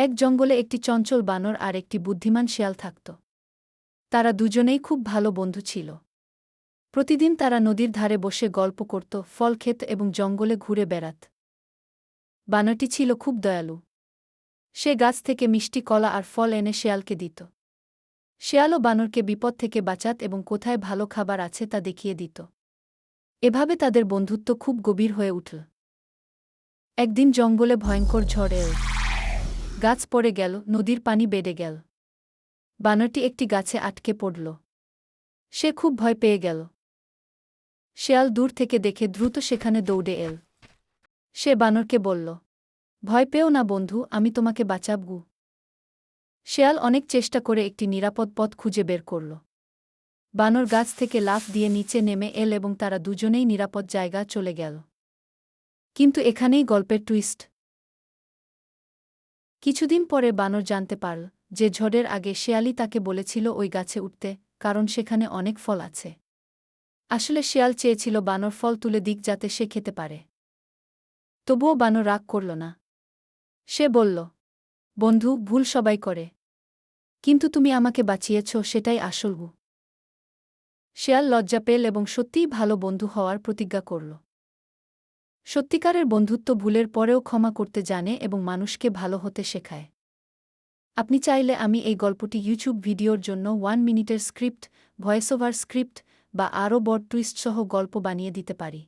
এক জঙ্গলে একটি চঞ্চল বানর আর একটি বুদ্ধিমান শেয়াল থাকত। তারা দুজনেই খুব ভালো বন্ধু ছিল। প্রতিদিন তারা নদীর ধারে বসে গল্প করত, ফল খেত এবং জঙ্গলে ঘুরে বেড়াত। বানরটি ছিল খুব দয়ালু। সে গাছ থেকে মিষ্টি কলা আর ফল এনে শেয়ালকে দিত। শেয়ালও বানরকে বিপদ থেকে বাঁচাত এবং কোথায় ভালো খাবার আছে তা দেখিয়ে দিত। এভাবে তাদের বন্ধুত্ব খুব গভীর হয়ে উঠল। একদিন জঙ্গলে ভয়ঙ্কর ঝড় এল। গাছ পড়ে গেল, নদীর পানি বেড়ে গেল। বানরটি একটি গাছে আটকে পড়ল। সে খুব ভয় পেয়ে গেল। শেয়াল দূর থেকে দেখে দ্রুত সেখানে দৌড়ে এল। সে বানরকে বলল, ভয় পেও না বন্ধু, আমি তোমাকে বাঁচাবো। শেয়াল অনেক চেষ্টা করে একটি নিরাপদ পথ খুঁজে বের করল। বানর গাছ থেকে লাফ দিয়ে নিচে নেমে এল এবং তারা দুজনেই নিরাপদ জায়গা চলে গেল। কিন্তু এখানেই গল্পের টুইস্ট। কিছুদিন পরে বানর জানতে পারল যে ঝড়ের আগে শেয়ালই তাকে বলেছিল ওই গাছে উঠতে, কারণ সেখানে অনেক ফল আছে। আসলে শেয়াল চেয়েছিল বানর ফল তুলে দিক যাতে সে খেতে পারে। তবুও বানর রাগ করল না। সে বলল, বন্ধু, ভুল সবাই করে, কিন্তু তুমি আমাকে বাঁচিয়েছ, সেটাই আসল গু। শেয়াল লজ্জা পেল এবং সত্যিই ভালো বন্ধু হওয়ার প্রতিজ্ঞা করল। সত্যিকারের বন্ধুত্ব ভুলের পরেও ক্ষমা করতে জানে এবং মানুষকে ভালো হতে শেখায়। আপনি চাইলে আমি এই গল্পটি ইউটিউব ভিডিওর জন্য 1 মিনিটের স্ক্রিপ্ট, ভয়েস ওভার স্ক্রিপ্ট বা আরও বড় টুইস্ট সহ গল্প বানিয়ে দিতে পারি।